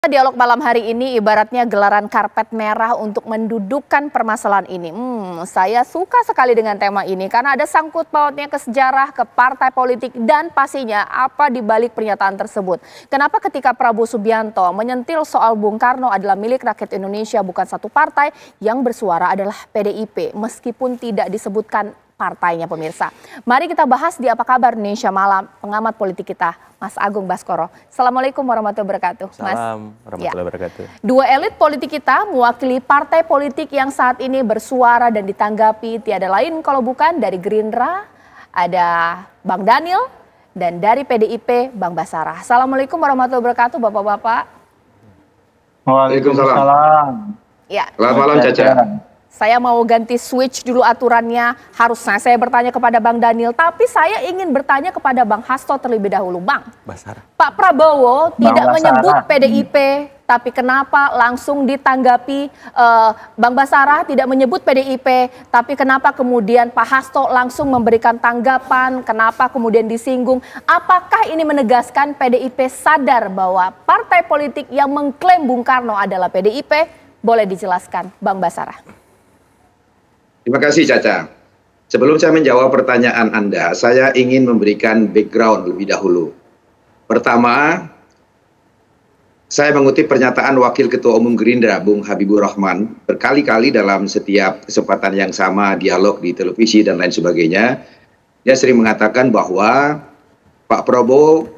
Dialog malam hari ini ibaratnya gelaran karpet merah untuk mendudukkan permasalahan ini. Saya suka sekali dengan tema ini karena ada sangkut pautnya ke sejarah, ke partai politik, dan pastinya apa di balik pernyataan tersebut. Kenapa ketika Prabowo Subianto menyentil soal Bung Karno adalah milik rakyat Indonesia bukan satu partai, yang bersuara adalah PDIP meskipun tidak disebutkan partainya, pemirsa. Mari kita bahas di Apa Kabar Indonesia Malam, pengamat politik kita, Mas Agung Baskoro. Assalamualaikum warahmatullahi wabarakatuh. Mas. Salam warahmatullahi wabarakatuh. Dua elit politik kita mewakili partai politik yang saat ini bersuara dan ditanggapi tiada lain kalau bukan dari Gerindra, ada Bang Daniel, dan dari PDIP, Bang Basarah. Assalamualaikum warahmatullahi wabarakatuh, Bapak-Bapak. Waalaikumsalam. Ya. Selamat malam, Caca. Saya mau ganti switch dulu aturannya. Harusnya saya bertanya kepada Bang Daniel, tapi saya ingin bertanya kepada Bang Hasto terlebih dahulu. Bang, Basarah. Pak Prabowo tidak Basarah menyebut PDIP, tapi kenapa langsung ditanggapi Bang Basarah tidak menyebut PDIP, tapi kenapa kemudian Pak Hasto langsung memberikan tanggapan, kenapa kemudian disinggung? Apakah ini menegaskan PDIP sadar bahwa partai politik yang mengklaim Bung Karno adalah PDIP? Boleh dijelaskan, Bang Basarah. Terima kasih, Caca. Sebelum saya menjawab pertanyaan Anda, saya ingin memberikan background lebih dahulu. Pertama, saya mengutip pernyataan Wakil Ketua Umum Gerindra, Bung Habibur Rahman, berkali-kali dalam setiap kesempatan yang sama, dialog di televisi dan lain sebagainya. Dia sering mengatakan bahwa Pak Prabowo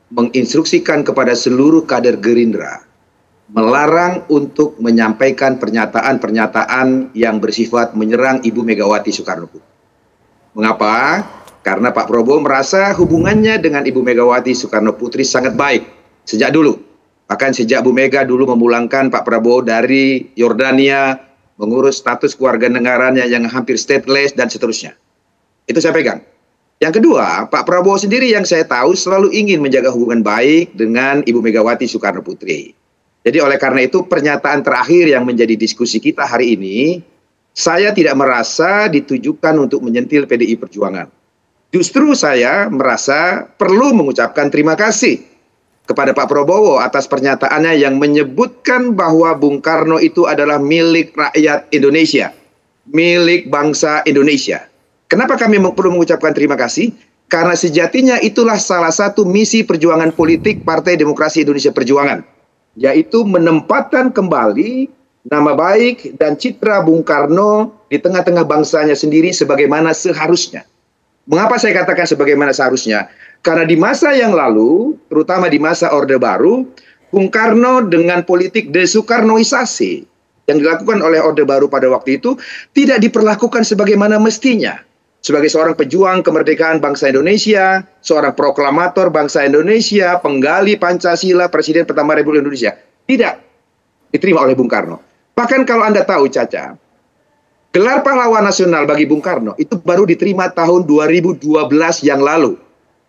menginstruksikan kepada seluruh kader Gerindra melarang untuk menyampaikan pernyataan-pernyataan yang bersifat menyerang Ibu Megawati Soekarno Putri. Mengapa? Karena Pak Prabowo merasa hubungannya dengan Ibu Megawati Soekarno Putri sangat baik sejak dulu. Bahkan sejak Bu Mega dulu memulangkan Pak Prabowo dari Yordania, mengurus status kewarganegaranya yang hampir stateless dan seterusnya. Itu saya pegang. Yang kedua, Pak Prabowo sendiri yang saya tahu selalu ingin menjaga hubungan baik dengan Ibu Megawati Soekarno Putri. Jadi oleh karena itu pernyataan terakhir yang menjadi diskusi kita hari ini, saya tidak merasa ditujukan untuk menyentil PDI Perjuangan. Justru saya merasa perlu mengucapkan terima kasih kepada Pak Prabowo atas pernyataannya yang menyebutkan bahwa Bung Karno itu adalah milik rakyat Indonesia, milik bangsa Indonesia. Kenapa kami perlu mengucapkan terima kasih? Karena sejatinya itulah salah satu misi perjuangan politik Partai Demokrasi Indonesia Perjuangan, yaitu menempatkan kembali nama baik dan citra Bung Karno di tengah-tengah bangsanya sendiri sebagaimana seharusnya. Mengapa saya katakan sebagaimana seharusnya? Karena di masa yang lalu, terutama di masa Orde Baru, Bung Karno dengan politik desoekarnoisasi yang dilakukan oleh Orde Baru pada waktu itu tidak diperlakukan sebagaimana mestinya. Sebagai seorang pejuang kemerdekaan bangsa Indonesia, seorang proklamator bangsa Indonesia, penggali Pancasila, Presiden pertama Republik Indonesia. Tidak diterima oleh Bung Karno. Bahkan kalau Anda tahu, Caca, gelar pahlawan nasional bagi Bung Karno itu baru diterima tahun 2012 yang lalu.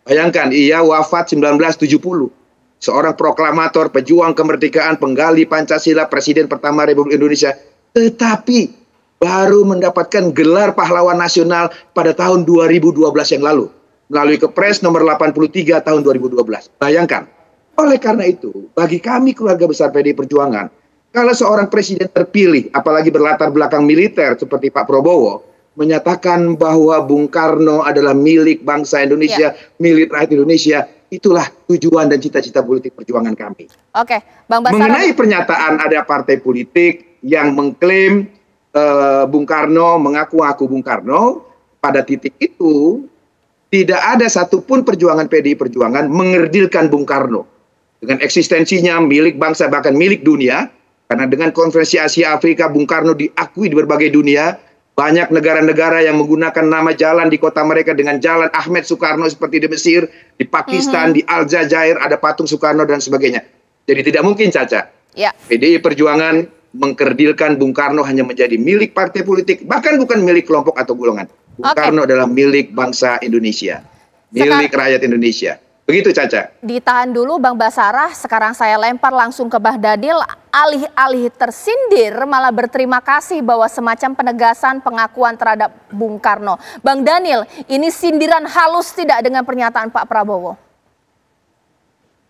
Bayangkan, ia wafat 1970. Seorang proklamator, pejuang kemerdekaan, penggali Pancasila, Presiden pertama Republik Indonesia. Tetapi baru mendapatkan gelar pahlawan nasional pada tahun 2012 yang lalu, melalui Kepres nomor 83 tahun 2012. Bayangkan. Oleh karena itu, bagi kami keluarga besar PDI Perjuangan, kalau seorang presiden terpilih, apalagi berlatar belakang militer seperti Pak Prabowo, menyatakan bahwa Bung Karno adalah milik bangsa Indonesia, milik rakyat Indonesia, itulah tujuan dan cita-cita politik perjuangan kami. Oke, Bang Basarah. Mengenai pernyataan ada partai politik yang mengklaim Bung Karno, mengaku-ngaku Bung Karno, pada titik itu tidak ada satupun perjuangan PDI Perjuangan mengerdilkan Bung Karno dengan eksistensinya milik bangsa bahkan milik dunia. Karena dengan Konferensi Asia Afrika Bung Karno diakui di berbagai dunia, banyak negara-negara yang menggunakan nama jalan di kota mereka dengan jalan Ahmed Soekarno seperti di Mesir, di Pakistan, di Aljazair ada patung Soekarno dan sebagainya. Jadi tidak mungkin, Caca, PDI Perjuangan mengkerdilkan Bung Karno hanya menjadi milik partai politik, bahkan bukan milik kelompok atau golongan. Bung Karno adalah milik bangsa Indonesia, milik rakyat Indonesia. Begitu, Caca. Ditahan dulu, Bang Basarah. Sekarang saya lempar langsung ke Bang Daniel. Alih-alih tersindir, malah berterima kasih bahwa semacam penegasan pengakuan terhadap Bung Karno. Bang Daniel, ini sindiran halus tidak dengan pernyataan Pak Prabowo?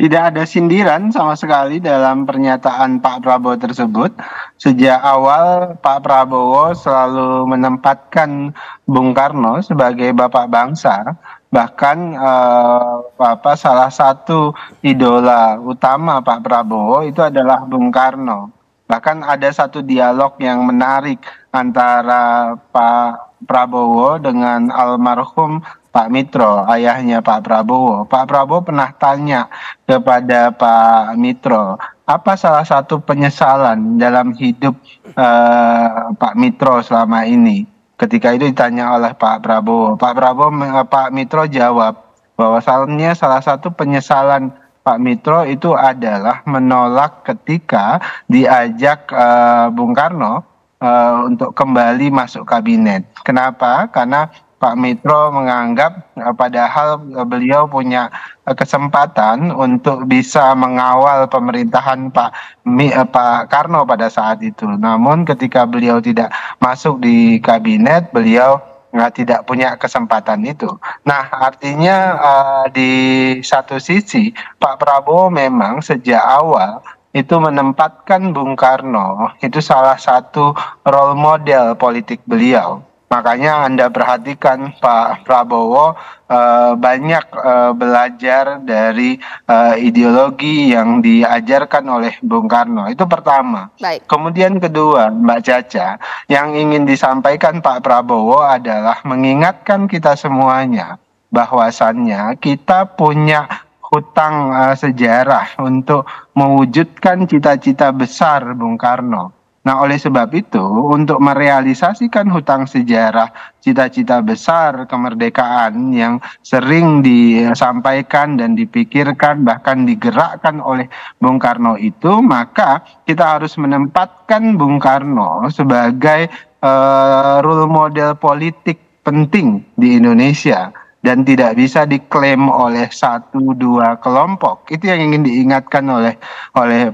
Tidak ada sindiran sama sekali dalam pernyataan Pak Prabowo tersebut. Sejak awal Pak Prabowo selalu menempatkan Bung Karno sebagai bapak bangsa. Bahkan salah satu idola utama Pak Prabowo itu adalah Bung Karno. Bahkan ada satu dialog yang menarik antara Pak Prabowo dengan almarhum Pak Mitro, ayahnya Pak Prabowo. Pak Prabowo pernah tanya kepada Pak Mitro, apa salah satu penyesalan dalam hidup Pak Mitro selama ini? Ketika itu ditanya oleh Pak Prabowo. Pak Mitro jawab bahwasannya salah satu penyesalan Pak Mitro itu adalah menolak ketika diajak Bung Karno untuk kembali masuk kabinet. Kenapa? Karena Pak Mitro menganggap padahal beliau punya kesempatan untuk bisa mengawal pemerintahan Pak Karno pada saat itu. Namun ketika beliau tidak masuk di kabinet, beliau tidak punya kesempatan itu. Nah, artinya di satu sisi Pak Prabowo memang sejak awal itu menempatkan Bung Karno itu salah satu role model politik beliau. Makanya Anda perhatikan Pak Prabowo banyak belajar dari ideologi yang diajarkan oleh Bung Karno. Itu pertama. Baik. Kemudian kedua, Mbak Caca, yang ingin disampaikan Pak Prabowo adalah mengingatkan kita semuanya bahwasannya kita punya hutang sejarah untuk mewujudkan cita-cita besar Bung Karno. Nah, oleh sebab itu, untuk merealisasikan hutang sejarah, cita-cita besar kemerdekaan yang sering disampaikan dan dipikirkan, bahkan digerakkan oleh Bung Karno itu, maka kita harus menempatkan Bung Karno sebagai role model politik penting di Indonesia. Dan tidak bisa diklaim oleh satu dua kelompok. Itu yang ingin diingatkan oleh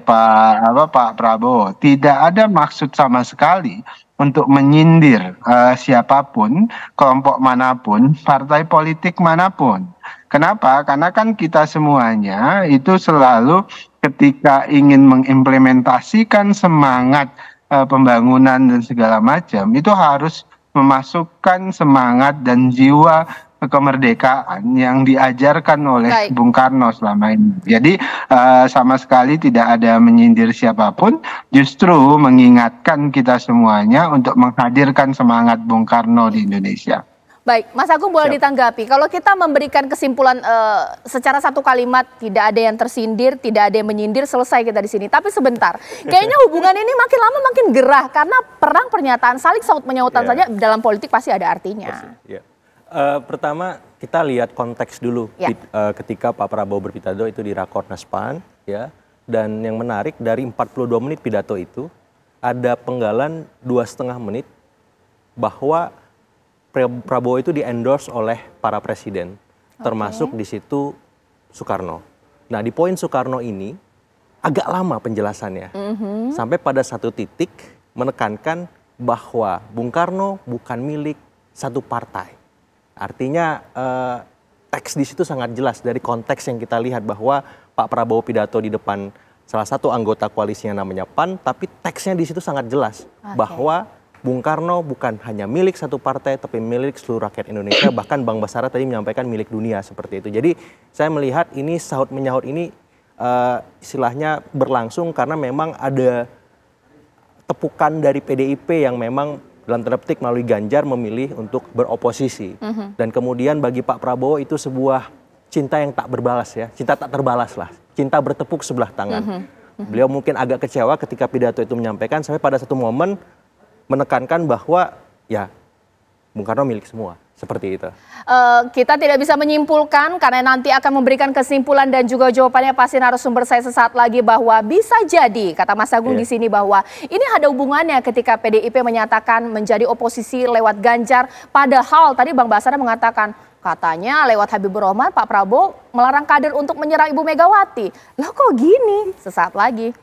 Pak Prabowo. Tidak ada maksud sama sekali untuk menyindir siapapun, kelompok manapun, partai politik manapun. Kenapa? Karena kan kita semuanya itu selalu ketika ingin mengimplementasikan semangat pembangunan dan segala macam, itu harus memasukkan semangat dan jiwa kemerdekaan yang diajarkan oleh Bung Karno selama ini. Jadi sama sekali tidak ada menyindir siapapun, justru mengingatkan kita semuanya untuk menghadirkan semangat Bung Karno di Indonesia. Baik, Mas Agung boleh ditanggapi. Kalau kita memberikan kesimpulan secara satu kalimat, tidak ada yang tersindir, tidak ada yang menyindir, selesai kita di sini. Tapi sebentar, kayaknya hubungan ini makin lama makin gerah karena perang pernyataan saling saut menyautan saja dalam politik pasti ada artinya. Pertama kita lihat konteks dulu ketika Pak Prabowo berpidato itu di Rakornas PAN, ya. Dan yang menarik dari 42 menit pidato itu ada penggalan 2,5 menit bahwa Prabowo itu di-endorse oleh para presiden, termasuk di situ Soekarno. Nah, di poin Soekarno ini agak lama penjelasannya, sampai pada satu titik menekankan bahwa Bung Karno bukan milik satu partai. Artinya teks di situ sangat jelas dari konteks yang kita lihat bahwa Pak Prabowo pidato di depan salah satu anggota koalisinya namanya PAN, tapi teksnya di situ sangat jelas bahwa Bung Karno bukan hanya milik satu partai, tapi milik seluruh rakyat Indonesia. Bahkan Bang Basara tadi menyampaikan milik dunia seperti itu. Jadi saya melihat ini sahut menyahut ini istilahnya berlangsung karena memang ada tepukan dari PDIP yang memang dalam tanda petik melalui Ganjar memilih untuk beroposisi. Dan kemudian bagi Pak Prabowo itu sebuah cinta yang tak berbalas ya. Cinta tak terbalas lah. Cinta bertepuk sebelah tangan. Beliau mungkin agak kecewa ketika pidato itu menyampaikan sampai pada satu momen menekankan bahwa ya Bung Karno milik semua. Seperti itu. Kita tidak bisa menyimpulkan karena nanti akan memberikan kesimpulan dan juga jawabannya pasti narasumber saya sesaat lagi bahwa bisa jadi kata Mas Agung di sini bahwa ini ada hubungannya ketika PDIP menyatakan menjadi oposisi lewat Ganjar. Padahal tadi Bang Basara mengatakan katanya lewat Habibur Rahman Pak Prabowo melarang kader untuk menyerang Ibu Megawati. Lah kok gini? Sesaat lagi.